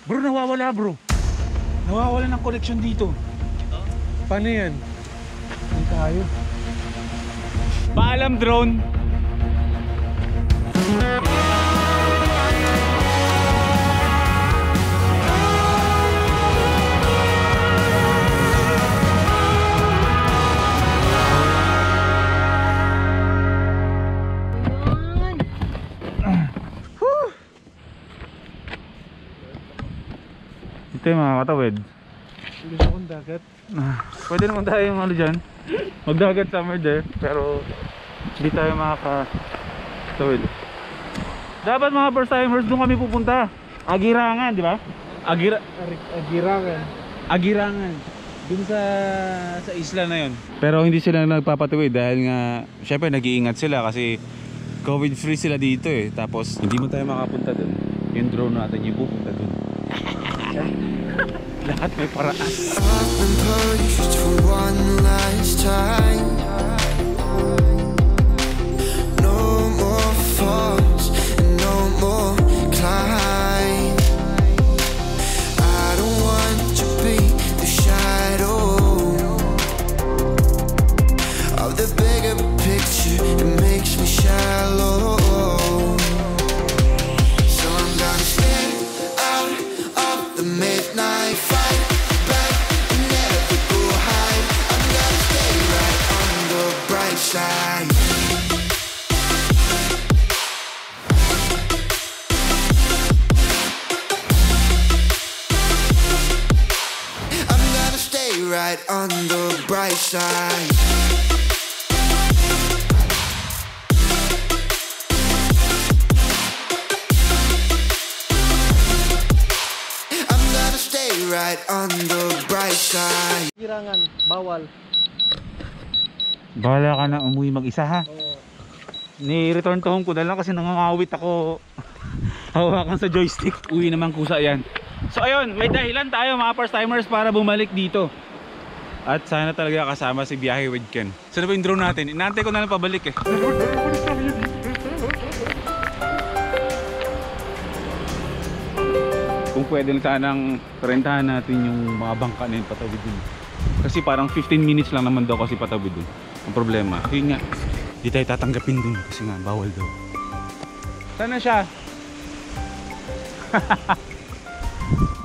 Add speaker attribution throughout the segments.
Speaker 1: Bro, nawawala bro. Nawawala ng connection dito. Paano yan? Hindi tayo. Paalam drone. Ito yung mga katawid.
Speaker 2: Gusto kong dagat.
Speaker 1: Pwede naman tayo yung ano dyan, magdagat somewhere there, pero hindi tayo makakatawid. Dapat mga first timers doon kami pupunta. Agirangan, di ba?
Speaker 2: Agirangan.
Speaker 1: Agirangan. Doon sa isla na yon. Pero hindi sila nagpapatawid dahil nga syempre nag-iingat sila kasi COVID free sila dito eh. Tapos hindi mo tayo makapunta doon. Yung drone natin yung pupunta doon. Lahat may paraan.
Speaker 3: I've been punished for one last time. No more falls and no more climb. I don't want to be the shadow of the bigger picture. It makes me shallow. So I'm gonna stay out of the midnight fight, back and never go hide. I'm gonna stay right on the bright side. I'm gonna stay right on the bright side. Right on the bright side.
Speaker 2: Agirangan, bawal.
Speaker 1: Bahala ka na umuwi mag-isa ha.
Speaker 2: Oo.
Speaker 1: Ni-return to home ko na lang kasi nangangawit ako. Hawakan sa joystick. Uwi naman kusa yan. So ayun, may dahilan tayo mga first timers para bumalik dito. At sana talaga kasama si Biyahe with Ken. Saan ba yung drone natin? Inaantay ko na lang pabalik eh. Kung pwede lang sanang rentahan natin yung mga bangka na yun patawid dun. Kasi parang 15 minutes lang naman daw kasi patawid dun. Ang problema, yun nga, di tayo tatanggapin dun kasi nga bawal daw. Sana siya?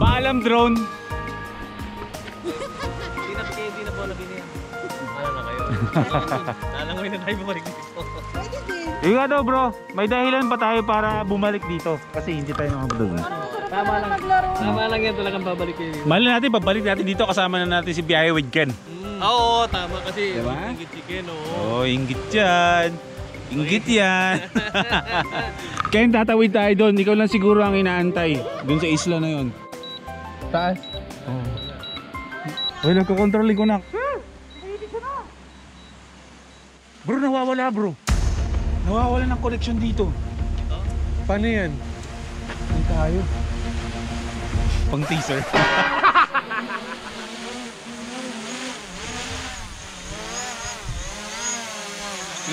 Speaker 1: Paalam drone.
Speaker 2: Hindi na po nabili yan. Ano na kayo? Nalangoy na tayo bumalik dito.
Speaker 1: Yung nga daw bro, may dahilan pa tayo para bumalik dito. Kasi hindi tayo nakabudog.
Speaker 2: Tama lang. Tama lang yan, talagang babalik kayo.
Speaker 1: Mali natin, babalik natin dito kasama na natin si Biyahe with Ken.
Speaker 2: Oo, tama kasi.
Speaker 1: Diba?
Speaker 2: Inggit si Ken, oo.
Speaker 1: Oh, inggit yan. Inggit yan. Ken, tatawid tayo doon. Ikaw lang siguro ang inaantay. Doon sa isla na yon. Taas? Oh. Uy, nagkakontrolin ko na. Bro, nawawala bro. Nawawala ng connection dito. Paano yan? Hindi tayo. Pang teaser.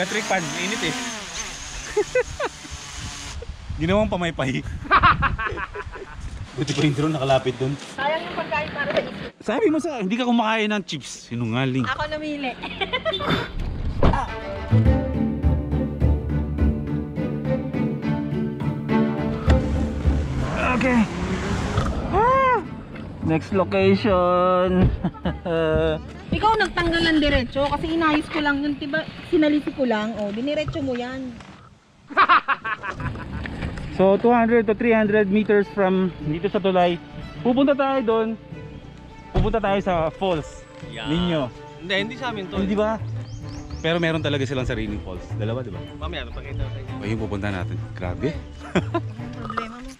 Speaker 1: Electric pan, init eh. Ginawang pamaypay. Buti pa yung drone nakalapit dun.
Speaker 4: Sayang yung pagkain para sa isip.
Speaker 1: Sabi mo sa hindi ka kumakain ng chips. Sinungaling.
Speaker 4: Ako namili.
Speaker 1: Okay. Next location.
Speaker 4: Ikaw nagtanggal ng diretso kasi inayos ko lang yun, diba? Sinalisi ko lang. O, diniretso mo yan.
Speaker 1: So 200 to 300 meters from dito sa tulay. Pupunta tayo doon. Pupunta tayo sa falls. Ninyo.
Speaker 2: Hindi sa amin to.
Speaker 1: Hindi ba? Pero meron talaga silang sariling falls. Dalawa, di ba?
Speaker 2: Mamaya, napakita ko sa inyo.
Speaker 1: Ayun, pupunta natin. Grabe.
Speaker 4: Problema mo.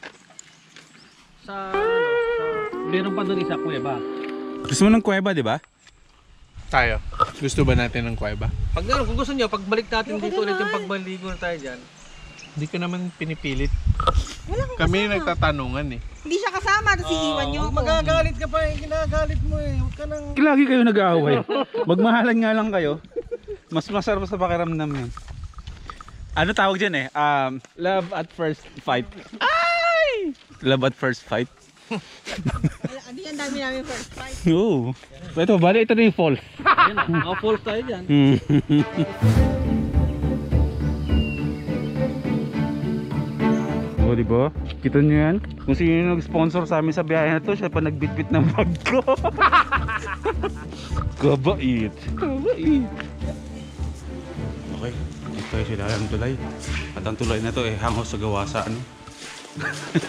Speaker 2: Meron pa doon isa, kuweba.
Speaker 1: Gusto mo ng kuweba, di ba?
Speaker 5: Tayo. Gusto ba natin ng kuweba?
Speaker 2: Pag kung gusto niyo, pagbalik natin dito ulit yung pagbaligo na tayo dyan.
Speaker 5: Hindi ko naman pinipilit.
Speaker 4: Wala kang
Speaker 5: Kami
Speaker 4: kasama.
Speaker 5: nagtatanungan eh.
Speaker 4: Hindi siya kasama, tapos iiwan niyo ako.
Speaker 2: Magagalit ka pa eh, ginagalit mo eh. Huwag ka nang...
Speaker 1: Lagi kayo nag-aaway. Magmahalan nga lang kayo. Mas masarap sa pakiramdam yun. Ano tawag dyan eh? Love at first fight. Ay! Love at first fight.
Speaker 4: Adi yan dami namin first fight.
Speaker 1: Oo. Ito, bali ito na yung falls.
Speaker 2: Yan na, naka-false tayo dyan.
Speaker 1: Oo, diba? Kita nyo yan? Kung sino yung nag-sponsor sa amin sa biyahe na to, siya pa nagbitbit ng bag ko. Kabait. Kabait. Okay, dito tayo sila ang tulay. At ang tulay na to hangos sa gawa sa ano?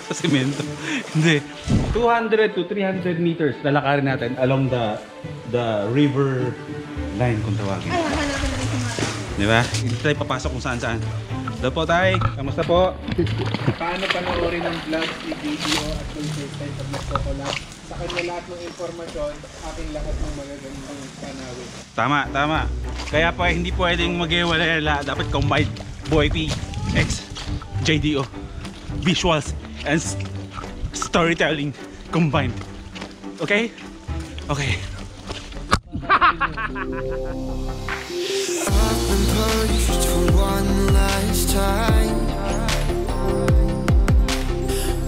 Speaker 1: Sa semento. Hindi. 200 to 300 meters lalakarin natin along the river line kung tawagin.
Speaker 4: Ay, hanapin natin si Mata.
Speaker 1: Di ba? Hindi tayo papasok kung saan saan. Hello po tay, kamusta po?
Speaker 5: Paano panoorin ang vlogs ni video at consistent pag nagko-collab? Sa kanya lahat ng informasyon, aking lahat ng magagandang panawin.
Speaker 1: Tama, tama. Kaya pa hindi pwedeng mag-iwalala. Dapat combined. Boy P, X, JDO. Visuals and storytelling combined. Okay? Okay.
Speaker 3: I've been pushed for one last time.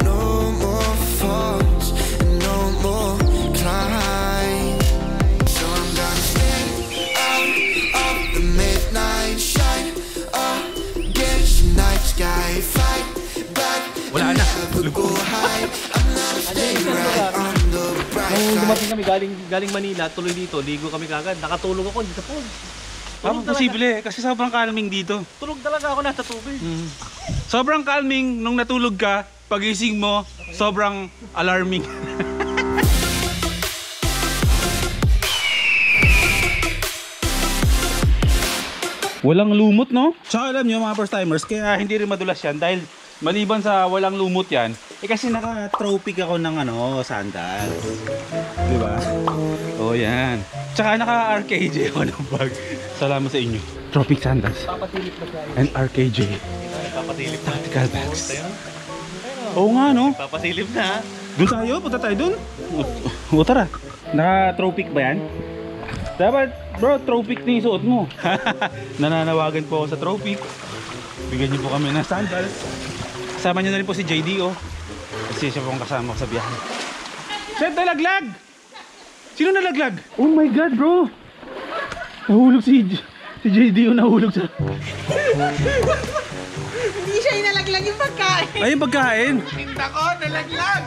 Speaker 3: No more falls and no more climb. So I'm gonna stay out of the midnight shine against the night sky. Fight back
Speaker 1: Wala
Speaker 3: and
Speaker 1: na.
Speaker 3: never go hide. I'm gonna stay right on the bright
Speaker 2: Nung
Speaker 3: side.
Speaker 2: dumating kami galing Manila, tuloy dito, ligo kami kagad. Nakatulog ako dito po.
Speaker 1: Tama, posible kasi sobrang calming dito.
Speaker 2: Tulog talaga ako nasa tubig.
Speaker 1: Sobrang calming nung natulog ka, pagising mo, sobrang alarming. Walang lumot, no? Tsaka alam nyo mga first timers, kaya hindi rin madulas yan dahil maliban sa walang lumot yan, kasi naka-tropic ako ng sandal. Diba? Oh, yan. Tsaka naka-RKJ ako ng bag. Salamat sa inyo. Tropic sandals
Speaker 2: Papatilip na tayo.
Speaker 1: and RKJ
Speaker 2: Papatilip na.
Speaker 1: tactical bags. Oo nga, no?
Speaker 2: Papasilip na.
Speaker 1: Doon tayo? Punta tayo doon? O tara. Naka-tropic ba yan? Dapat, bro, tropic na yung suot mo. Nananawagan po ako sa tropic. Bigyan niyo po kami ng sandals. Kasama niyo na rin po si JDO. Kasi siya po ang kasama ko sa biyahe. Sir, nalaglag! Sino nalaglag? Oh my God, bro! Nahulog si JDO, nahulog sa...
Speaker 4: Hindi siya inalaglag yung pagkain.
Speaker 1: Ay, yung pagkain!
Speaker 5: Tinda ko, nalaglag!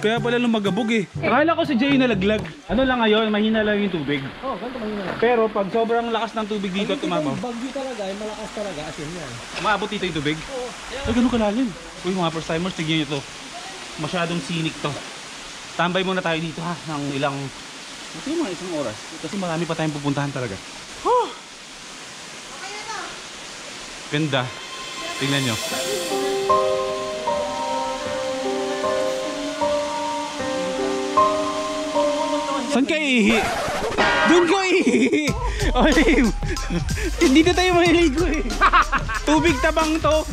Speaker 1: Kaya pala lumagabog eh. Akala ko si Jay nalaglag. Ano lang ngayon, mahina lang yung tubig.
Speaker 2: Oh, ganito mahina lang.
Speaker 1: Pero pag sobrang lakas ng tubig dito at tumabaw,
Speaker 2: Bagyo talaga, ay malakas talaga, asin yan.
Speaker 1: maabot dito yung tubig. Ay, ganun kalalim. Uy, mga first timers, tignan nyo to. Masyadong scenic to. Tambay muna tayo dito ha, ng ilang... Ito yung mga isang oras. Kasi marami pa tayong pupuntahan talaga. Ganda. Tingnan nyo. Saan ka ihi? Doon ka ihi! Olive! Dito tayo maliligo eh. Tubig tabang to.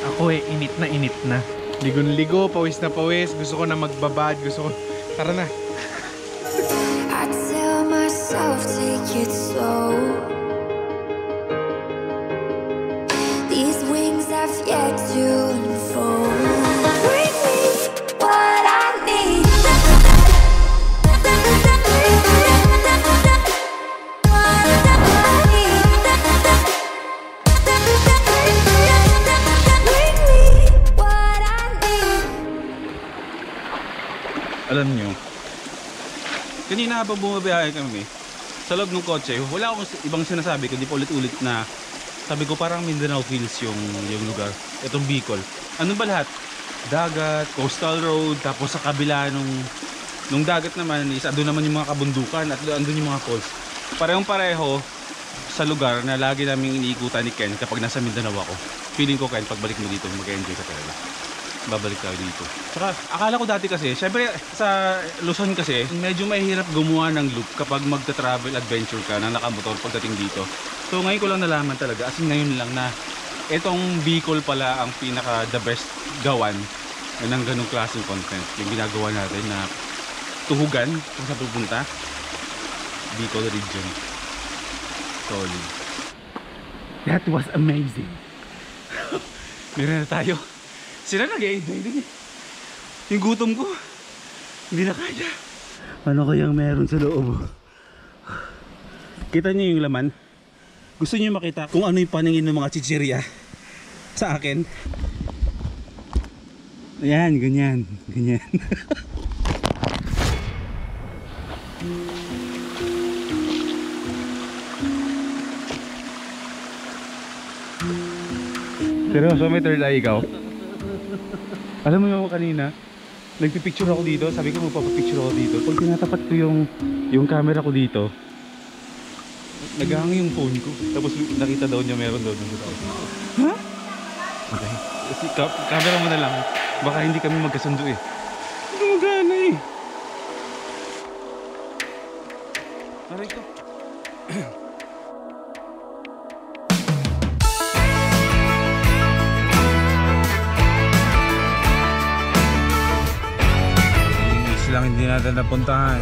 Speaker 5: Ako init na. Ligon-ligo, pawis na pawis. Gusto ko na magbabad. Gusto ko... Tara na.
Speaker 6: I tell myself take it slow. These wings have yet to unfold. Bring me what I need. Bring me what I need.
Speaker 1: Alam nyo, kanina habang bumabiyahe kami, sa loob ng kotse, wala akong ibang sinasabi, kundi pa ulit-ulit na sabi ko parang Mindanao feels yung lugar. Itong Bicol. Ano ba lahat? Dagat, coastal road, tapos sa kabila nung dagat naman, isa doon naman yung mga kabundukan at doon yung mga falls. Parehong pareho sa lugar na lagi naming iniikutan ni Ken kapag nasa Mindanao ako. Feeling ko Ken, pagbalik mo dito, mag-enjoy ka talaga. Babalik tayo dito. Saka akala ko dati kasi, syempre sa Luzon kasi, medyo mahirap gumawa ng loop kapag magta-travel adventure ka na nakamotor pagdating dito. So ngayon ko lang nalaman talaga, as in ngayon lang na itong Bicol pala ang pinaka the best gawan ng ganung klaseng content. Yung ginagawa natin na tuhugan kung sa pupunta, Bicol region. Solid. That was amazing. Meron na tayo. Sila nag-enjoy din eh. Yung gutom ko, hindi na kaya. Ano kayang meron sa loob? Kita niyo yung laman? Gusto niyo makita kung ano yung paningin ng mga chichirya sa akin? Ayan, ganyan. Ganyan. Seryoso, may third eye ikaw? Alam mo yung kanina, nagpipicture ako dito, sabi ko magpapapicture ako dito. Pag tinatapat ko yung camera ko dito, naghahang yung phone ko. Tapos nakita daw niya meron daw dito. Ha? Okay. Camera mo na lang. Baka hindi kami magkasundo eh. Hindi magana eh. Aray ko. Lang hindi natin napuntahan.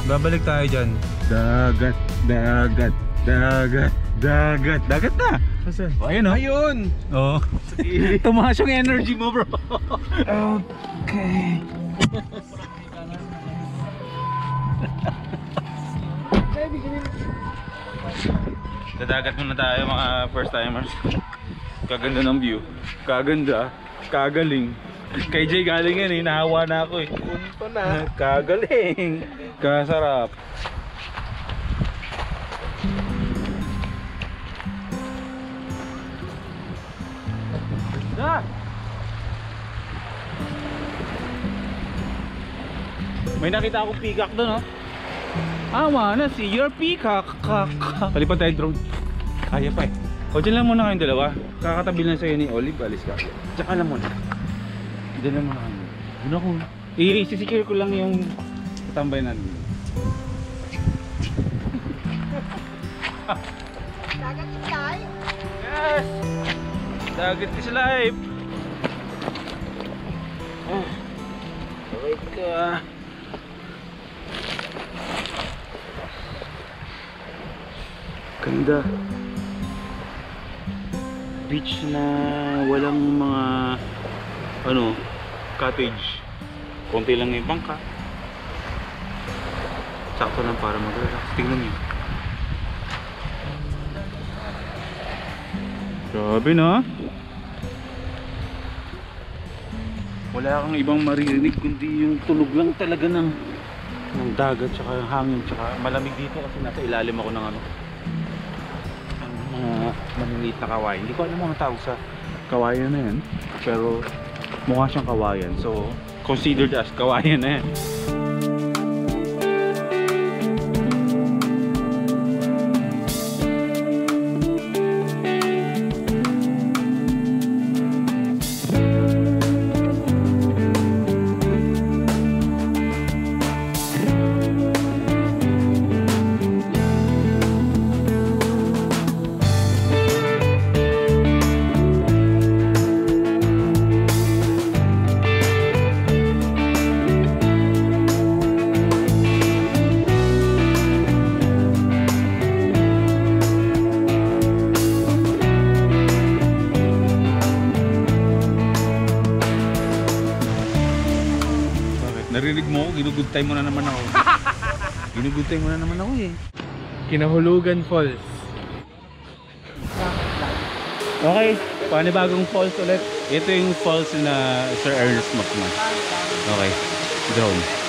Speaker 1: Babalik tayo dyan. Dagat, dagat, dagat, dagat. Dagat na!
Speaker 5: Saan?
Speaker 1: O, ayun o.
Speaker 5: Ayun!
Speaker 1: Oo. Tumaas yung energy mo bro. Okay. Dadagat muna tayo mga first timers. Kaganda ng view. Kaganda. Kagaling. Kay Jay galing yan eh, nahawa na ako eh.
Speaker 5: Punto na.
Speaker 1: Kagaling. Kasarap. May nakita akong peacock doon oh. Wanna see your peacock. Palipad tayo drone. Kaya pa eh. O dyan lang muna kayong dalawa. Kakatabi lang sa'yo ni Olive. Alis ka. Diyan ka lang muna. Diyan lang muna kami. Una ko. I-secure ko lang yung tambay natin.
Speaker 4: Dagat is live.
Speaker 1: Yes! Dagat is live! Oh. Wait ka. Ganda. Beach na walang mga cottage. Konti lang yung bangka. Sakto lang para mag-relax. Tingnan niyo. Grabe na. Wala kang ibang maririnig kundi yung tunog lang talaga ng dagat tsaka hangin tsaka malamig dito kasi nasa ilalim ako ng mga maliliit na kawayan. Hindi ko alam mga tawag sa kawayan na yan pero mukha siyang kawayan, so considered as kawayan na yan. Narinig mo ako, ginugud time mo na naman ako. Ginugud time mo na naman ako eh.
Speaker 5: Kinahulugan Falls.
Speaker 1: Okay, panibagong falls ulit. Ito yung falls na Sir Ernest McMahon. Okay, drone.